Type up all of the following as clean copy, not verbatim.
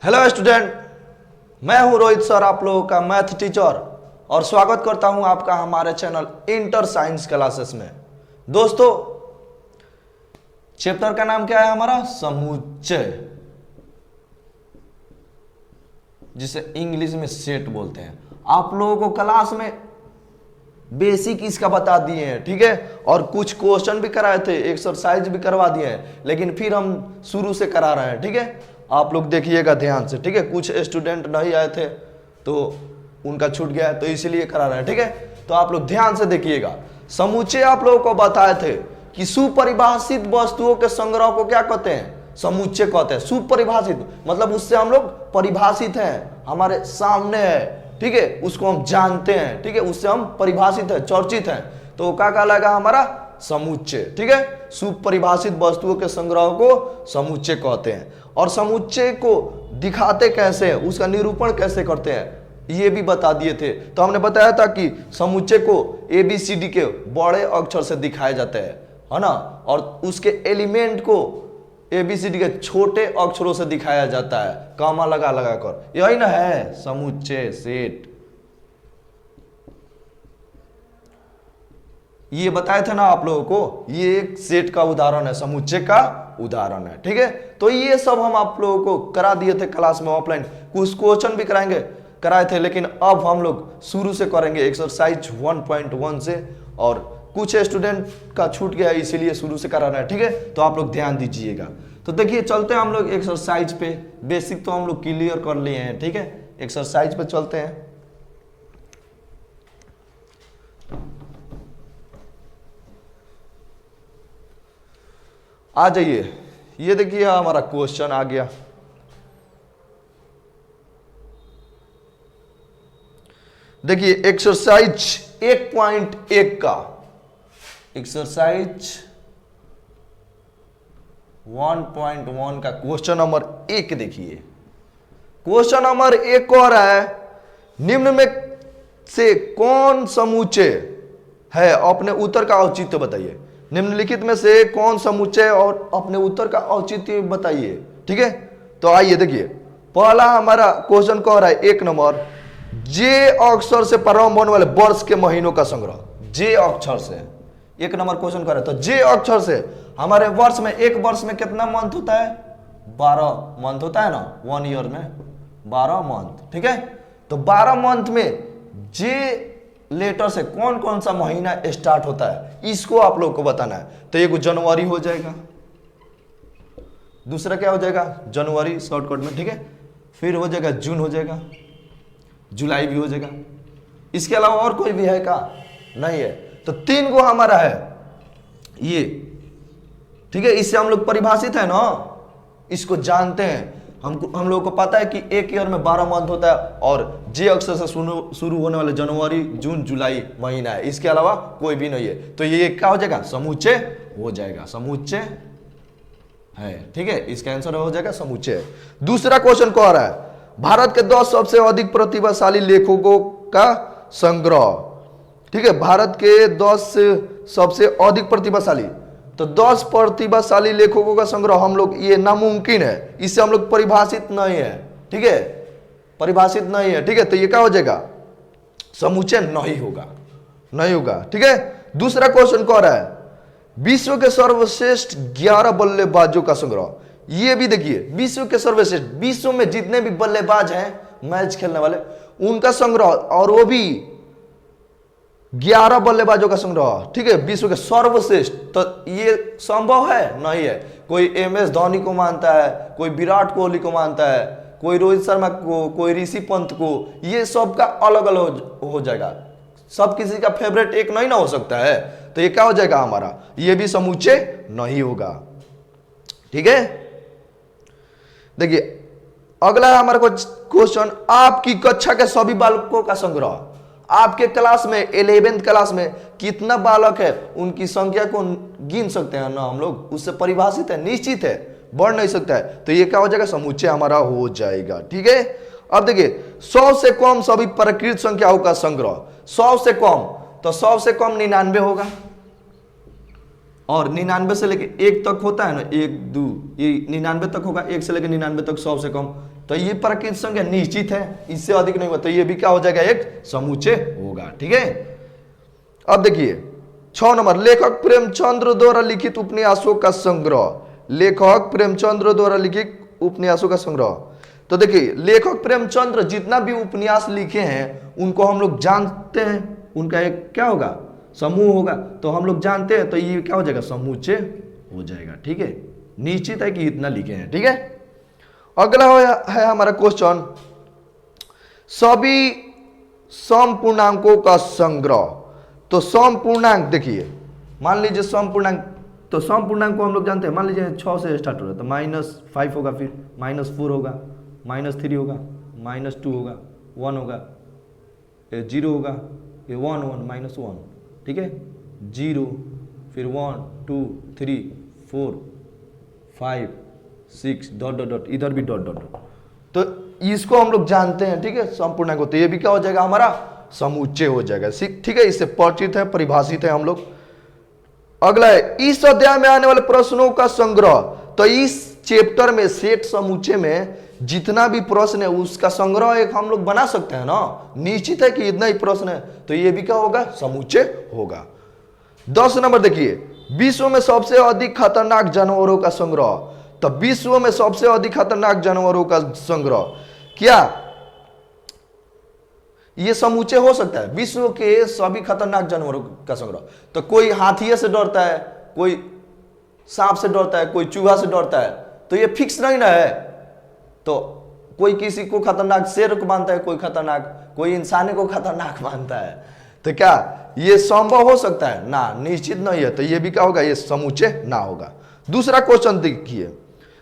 Hello student, मैं हूं Rohit sir, आप लोगों का मैथ टीचर, और स्वागत करता हूं आपका हमारे चैनल इंटर साइंस क्लासेस में। दोस्तों, चैप्टर का नाम क्या है हमारा? समुच्चय, जिसे इंग्लिश में सेट बोलते हैं। आप लोगों को क्लास में बेसिक इसका बता दिए हैं, ठीक है, और कुछ क्वेश्चन भी कराए थे, एक्सरसाइज भी करवा दिए हैं, लेकिन फिर हम शुरू से करा रहे हैं, ठीक है। आप लोग देखिएगा ध्यान से, ठीक है। कुछ स्टूडेंट नहीं आए थे तो उनका छूट गया है, तो इसीलिए करा रहे हैं, ठीक है। तो आप लोग ध्यान से देखिएगा। समुच्चय आप लोगों को बताए थे कि सुपरिभाषित वस्तुओं के संग्रह को क्या कहते हैं? समुच्चय कहते हैं। सुपरिभाषित मतलब उससे हम लोग परिभाषित हैं, हमारे सामने है, ठीक है, उसको हम जानते हैं, ठीक है, उससे हम परिभाषित है, चर्चित हैं, तो क्या कहलाएगा? हमारा समुच्चय, ठीक है। सुपरिभाषित वस्तुओं के संग्रह को समुच्चय कहते हैं। और समुच्चय को दिखाते कैसे हैं, उसका निरूपण कैसे करते हैं, ये भी बता दिए थे। तो हमने बताया था कि समुच्चय को ABCD के बड़े अक्षर से दिखाया जाता है ना, और उसके एलिमेंट को ABCD के छोटे अक्षरों से दिखाया जाता है, कॉमा लगा लगा कर। यही ना है समुच्चय, सेट। ये बताए थे ना आप लोगों को, ये एक सेट का उदाहरण है, समुच्चय का उदाहरण है, ठीक है। तो ये सब हम आप लोगों को करा दिए थे क्लास में ऑफलाइन। कुछ क्वेश्चन भी कराए थे, लेकिन अब हम लोग शुरू से करेंगे एक्सरसाइज 1.1 से, और कुछ स्टूडेंट का छूट गया है, इसीलिए शुरू से करा रहा है, ठीक है। तो आप लोग ध्यान दीजिएगा। तो देखिए, चलते हैं हम लोग एक्सरसाइज पे। बेसिक तो हम लोग क्लियर कर लिए हैं, ठीक है। एक्सरसाइज पे चलते हैं। आ जाइए, ये देखिए हमारा क्वेश्चन आ गया। देखिए एक्सरसाइज 1.1 का, एक्सरसाइज 1.1 का क्वेश्चन नंबर 1 देखिए। क्वेश्चन नंबर 1 कह रहा है, निम्न में से कौन समुच्चय है? अपने उत्तर का औचित्य बताइए। निम्नलिखित में से कौन समुच्चय और अपने उत्तर का औचित्य बताइए, ठीक है। तो आइए देखिए, पहला हमारा क्वेश्चन कह रहा है 1 नंबर, जे अक्षर से प्रारंभ होने वाले वर्ष के महीनों का संग्रह। जे अक्षर से 1 नंबर क्वेश्चन कर रहा है। तो जे अक्षर से हमारे वर्ष में, एक वर्ष में कितना मंथ होता है? 12 मंथ होता है ना, 1 ईयर में 12 मंथ, ठीक है। तो 12 मंथ में जे लेटर से कौन कौन सा महीना स्टार्ट होता है, इसको आप लोग को बताना है। तो एक जनवरी हो जाएगा, दूसरा क्या हो जाएगा? जनवरी शॉर्टकट में, ठीक है। फिर हो जाएगा जून, हो जाएगा जुलाई भी हो जाएगा। इसके अलावा और कोई भी है का? नहीं है। तो 3 गो हमारा है ये, ठीक है। इससे हम लोग परिभाषित है ना, इसको जानते हैं। हम लोगों को पता है कि एक ईयर में 12 मंथ होता है, और जे अक्षर से शुरू होने वाले जनवरी, जून, जुलाई महीना है। इसके अलावा कोई भी नहीं है। तो ये क्या हो जाएगा? समुच्चय हो जाएगा, समुच्चय है, ठीक है। इसका आंसर हो जाएगा समुच्चय। दूसरा क्वेश्चन कह रहा है, भारत के 10 सबसे अधिक प्रतिभाशाली लेखकों का संग्रह, ठीक है। भारत के 10 सबसे अधिक प्रतिभाशाली, तो 10 प्रतिभाशाली लेखकों का संग्रह हम लोग, ये नामुमकिन है, इससे हम लोग परिभाषित नहीं है, ठीक है, परिभाषित नहीं है, ठीक है। तो ये क्या हो जाएगा? समुच्चय नहीं होगा, नहीं होगा, ठीक है। दूसरा क्वेश्चन कह रहा है, विश्व के सर्वश्रेष्ठ 11 बल्लेबाजों का संग्रह। ये भी देखिए, विश्व के सर्वश्रेष्ठ, विश्व में जितने भी बल्लेबाज हैं मैच खेलने वाले, उनका संग्रह, और वो भी 11 बल्लेबाजों का संग्रह, ठीक है, विश्व के सर्वश्रेष्ठ। तो ये संभव है? नहीं है। कोई MS धोनी को मानता है, कोई विराट कोहली को मानता है, कोई रोहित शर्मा को, कोई ऋषि पंत को, ये सब का अलग अलग हो जाएगा। सब किसी का फेवरेट एक नहीं ना हो सकता है। तो ये क्या हो जाएगा हमारा? ये भी समुच्चय नहीं होगा, ठीक है। देखिए अगला है हमारा क्वेश्चन, आपकी कक्षा के सभी बालकों का संग्रह। आपके क्लास में 11th क्लास में कितना बालक है, उनकी संख्या को गिन सकते हैं ना हम लोग, उससे परिभाषित है, निश्चित है, बढ़ नहीं सकता है। तो ये क्या हो जाएगा? समुच्चय हमारा हो जाएगा, ठीक है। अब देखिए, 100 से कम सभी प्रकृत संख्याओं का संग्रह। 100 से कम, तो 100 से कम 99 होगा, और 99 से लेके 1 तक होता है ना, 1 2, ये 99 तक होगा, 1 से लेके 99 तक 100 से कम, तो ये प्राकृत संख्या निश्चित है, इससे अधिक नहीं हुआ, तो ये भी क्या हो जाएगा, एक समुच्चय होगा। ठीक है, अब देखिए 6 नंबर, लेखक प्रेमचंद्र द्वारा लिखित उपन्यासों का संग्रह। लेखक प्रेमचंद्र द्वारा लिखित उपन्यासों का संग्रह। तो देखिए लेखक प्रेमचंद्र जितना भी उपन्यास लिखे हैं उनको हम लोग जानते हैं, उनका एक क्या होगा, समूह होगा, तो हम लोग जानते हैं, तो ये क्या हो जाएगा, समुच्चय हो जाएगा। ठीक है, निश्चित है कि इतना लिखे हैं। ठीक है, अगला है हमारा क्वेश्चन, सभी सम पूर्णांकों का संग्रह। तो सम पूर्णांक देखिए, मान लीजिए सम पूर्णांक, तो सम पूर्णांक को हम लोग जानते हैं, मान लीजिए 6 से स्टार्ट हो रहा है, तो -5 होगा, फिर -4 होगा, -3 होगा, -2 होगा, 1 होगा, 0 होगा, ये 1 1 -1, ठीक है, 0, फिर 1 2 3 4 5 6 डॉट डॉट डॉट, इधर भी डॉट डॉट डॉट, तो इसको हम लोग जानते हैं। ठीक है, संपूर्णांक होते, ये भी क्या हो जाएगा, हमारा समुच्चय हो जाएगा। ठीक है, इससे परिचित है, परिभाषित है हम लोग। अगला है, इस अध्याय में आने वाले प्रश्नों का संग्रह। तो इस चैप्टर में सेट समुच्चय में जितना भी प्रश्न है उसका संग्रह एक हम लोग बना सकते हैं ना, निश्चित है कि इतना ही प्रश्न है, तो ये भी क्या होगा, समुच्चय होगा। 10 नंबर देखिए, विश्व में सबसे अधिक खतरनाक जानवरों का संग्रह। तो विश्व में सबसे अधिक खतरनाक जानवरों का संग्रह, क्या ये समुच्चय हो सकता है, विश्व के सभी खतरनाक जानवरों का संग्रह? तो कोई हाथी से डरता है, कोई सांप से डरता है, कोई चूहा से डरता है, तो ये फिक्स नहीं ना है। तो कोई किसी को खतरनाक शेर को मानता है, कोई खतरनाक, कोई इंसान को खतरनाक मानता है, तो क्या ये संभव हो सकता है ना, निश्चित नहीं है, तो ये भी क्या होगा, ये समुच्चय ना होगा। दूसरा क्वेश्चन देखिए,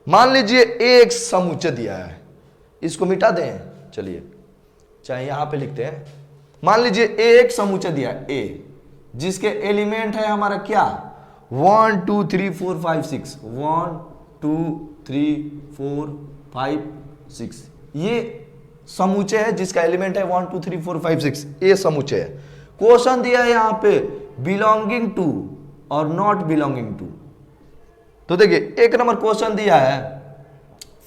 मान लीजिए एक समुच्चय दिया है, इसको मिटा दें, चलिए चाहे यहां पे लिखते हैं, मान लीजिए एक समुच्चय दिया ए, जिसके एलिमेंट है हमारा क्या, 1 2 3 4 5 6, 1 2 3 4 5 6, ये समुच्चय है जिसका एलिमेंट है 1 2 3 4 5 6, ये समुच्चय है। क्वेश्चन दिया है यहां पे बिलोंगिंग टू और नॉट बिलोंगिंग टू। तो देखिए एक नंबर क्वेश्चन दिया है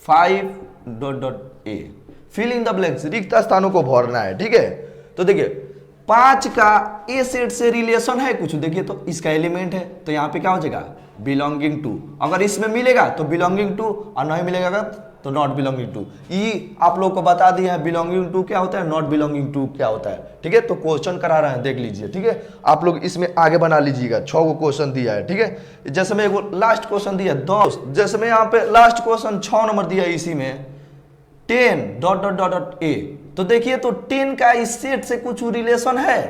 5 dot dot A, filling the blanks, रिक्त स्थानों को भरना है। ठीक है, तो देखिए 5 का ए सेट से रिलेशन है कुछ, देखिए तो इसका एलिमेंट है, तो यहां पे क्या हो जाएगा, बिलोंगिंग टू। अगर इसमें मिलेगा तो बिलोंगिंग टू, और नहीं मिलेगा तो नॉट बिलोंगिंग टू। ये आप लोग को बता दिया है बिलोंगिंग टू क्या होता है, नॉट बिलोंगिंग टू क्या होता है। ठीक है, तो क्वेश्चन करा रहे हैं, देख लीजिए। ठीक है, आप लोग इसमें आगे बना लीजिएगा, 6 को क्वेश्चन दिया है। ठीक है, जैसे मैं एक लास्ट क्वेश्चन दिया 10, जैसे मैं यहाँ पे लास्ट क्वेश्चन 6 नंबर दिया, इसी में 10 डॉट डॉट डॉट डॉट ए, तो देखिए तो 10 का इस सेट से कुछ रिलेशन है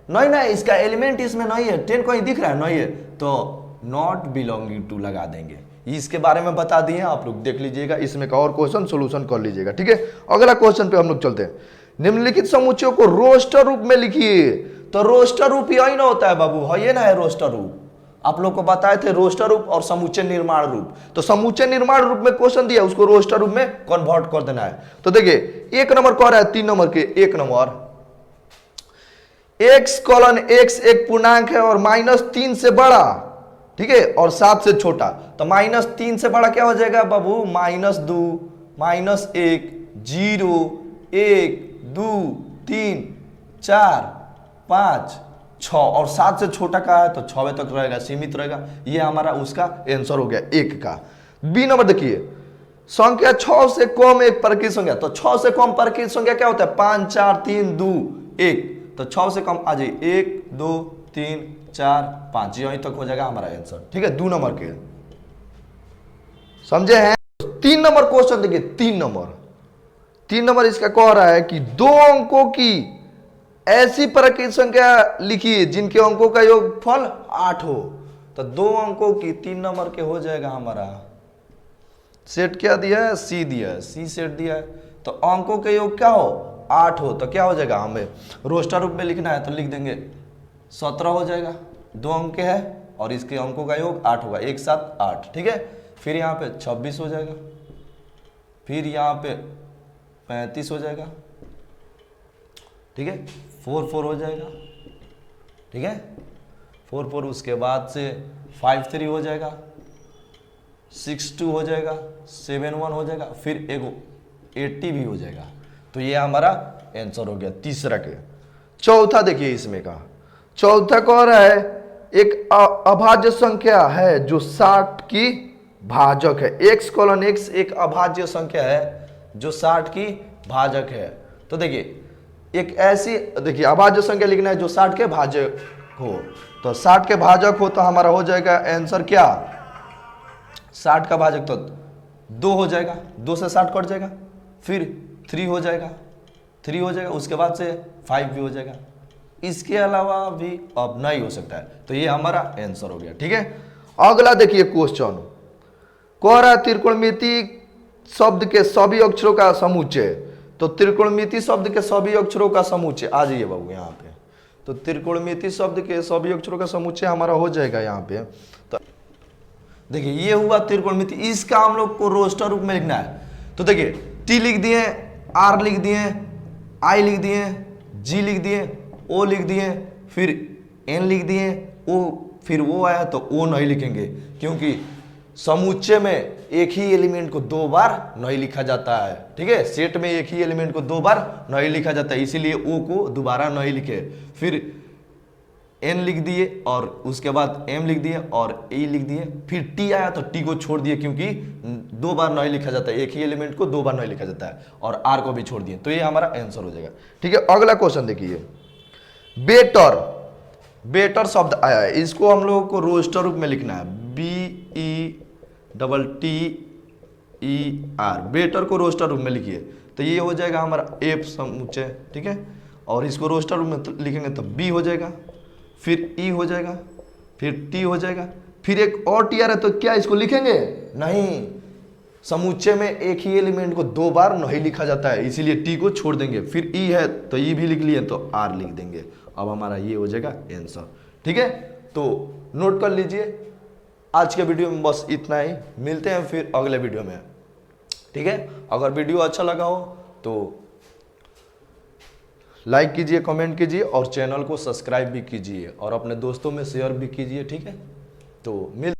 नहीं ना, इसका एलिमेंट इसमें नहीं है, 10 कहीं दिख रहा है नहीं है, तो नॉट बिलोंगिंग टू लगा देंगे। इसके बारे में बता दिए, आप लोग देख लीजिएगा, इसमें का और क्वेश्चन सोल्यूशन कर लीजिएगा। ठीक है, अगला क्वेश्चन पे हम लोग चलते हैं। निम्नलिखित समुच्चयों को रोस्टर रूप में लिखिए। तो रोस्टर रूप यही ना होता है बाबू, है ये ना है रोस्टर रूप, आप लोग को बताए थे रोस्टर रूप और समुच्चय निर्माण रूप। तो समुच्चय निर्माण रूप में क्वेश्चन दिया, उसको रोस्टर रूप में कन्वर्ट कर देना है। तो देखिए 1 नंबर कह रहा है, 3 नंबर के 1 नंबर, x कॉलन x एक पूर्णांक है और -3 से बड़ा, ठीक है, और 7 से छोटा। तो -3 से बड़ा क्या हो जाएगा बाबू, -2 -1 0 1 2 3 4 5 6, और 7 से छोटा का है तो 6 तक रहेगा, सीमित रहेगा। ये हमारा उसका आंसर हो गया 1 का। बी नंबर देखिए, संख्या 6 से कम एक प्राकृत संख्या। तो 6 से कम प्राकृत संख्या क्या होता है, 5 4 3 2 1, तो 6 से कम आ जाइए 1 2 3 4 5, यहीं तक हो जाएगा हमारा आंसर। ठीक है, 2 नंबर के समझे हैं। 3 नंबर क्वेश्चन देखिए, 3 नंबर इसका कह रहा है कि 2 अंकों की ऐसी प्राकृत संख्या लिखिए जिनके अंकों का योगफल 8 हो। तो 2 अंकों की 3 नंबर के हो जाएगा हमारा सेट, क्या दिया है, सी दिया है, सी सेट दिया है। तो अंकों के योग क्या हो, 8 हो, तो क्या हो जाएगा, हमें रोस्टर रूप में लिखना है तो लिख देंगे 17 हो जाएगा। 2 अंक के है और इसके अंकों का योग 8 होगा, 1 7 8। ठीक है, फिर यहाँ पे 26 हो जाएगा, फिर यहाँ पे 35 हो जाएगा। ठीक है, 4 4 हो जाएगा। ठीक है, 4 4, उसके बाद से 53 हो जाएगा, 62 हो जाएगा, 71 हो जाएगा, फिर एगो 80 भी हो जाएगा। तो ये हमारा आंसर हो गया तीसरा के। चौथा देखिए इसमें का, चौथा कह रहा है एक अभाज्य संख्या है जो 60 की भाजक है। x कोलन x एक अभाज्य संख्या है जो 60 की भाजक है। तो देखिए एक ऐसी, देखिए अभाज्य संख्या लिखना है जो 60 के भाजक हो। तो 60 के भाजक हो तो हमारा हो जाएगा आंसर क्या, 60 का भाजक तो 2 हो जाएगा, 2 से 60 कट जाएगा, फिर 3 हो जाएगा, 3 हो जाएगा, उसके बाद से 5 भी हो जाएगा। इसके अलावा भी अब नहीं हो सकता है। तो ये हमारा आंसर हो गया। ठीक है, अगला देखिए क्वेश्चन कह रहा है त्रिकोणमिति शब्द के सभी अक्षरों का समुच्चय। तो त्रिकोणमिति शब्द के सभी अक्षरों का समुच्चय, आ जाइए बाबू यहाँ पे। तो त्रिकोणमिति शब्द के सभी अक्षरों का समुच्चय हमारा हो जाएगा यहाँ पे। तो देखिए ये हुआ त्रिकोणमिति, इसका हम लोग को रोस्टर रूप में लिखना है। तो देखिए टी लिख दिए, आर लिख दिए, आई लिख दिए, जी लिख दिए, ओ लिख दिए, फिर एन लिख दिए, ओ फिर वो आया तो ओ नहीं लिखेंगे क्योंकि समुच्चय में एक ही एलिमेंट को 2 बार नहीं लिखा जाता है। ठीक है, सेट में एक ही एलिमेंट को 2 बार नहीं लिखा जाता है, इसीलिए ओ को दोबारा नहीं लिखे। फिर एन लिख दिए और उसके बाद एम लिख दिए और ए लिख दिए, फिर टी आया तो टी को छोड़ दिए क्योंकि 2 बार नहीं लिखा जाता है, एक ही एलिमेंट को 2 बार नहीं लिखा जाता है, और आर को भी छोड़ दिए। तो ये हमारा आंसर हो जाएगा। ठीक है, अगला क्वेश्चन देखिए, बेटर, बेटर शब्द आया है, इसको हम लोगों को रोस्टर रूप में लिखना है, BETTER। बेटर को रोस्टर रूप में लिखिए तो ये हो जाएगा हमारा एफ समुच्चय। ठीक है, और इसको रोस्टर रूप में लिखेंगे तो बी हो जाएगा, फिर ई हो जाएगा, फिर टी हो जाएगा, फिर एक और टी आ रहा है तो क्या इसको लिखेंगे नहीं, समुच्चय में एक ही एलिमेंट को 2 बार नहीं लिखा जाता है, इसीलिए टी को छोड़ देंगे। फिर ई है तो ई भी लिख लिए तो आर लिख देंगे। अब हमारा ये हो जाएगा आंसर। ठीक है, तो नोट कर लीजिए। आज के वीडियो में बस इतना ही, मिलते हैं फिर अगले वीडियो में। ठीक है, अगर वीडियो अच्छा लगा हो तो लाइक कीजिए, कमेंट कीजिए और चैनल को सब्सक्राइब भी कीजिए और अपने दोस्तों में शेयर भी कीजिए। ठीक है, तो मिल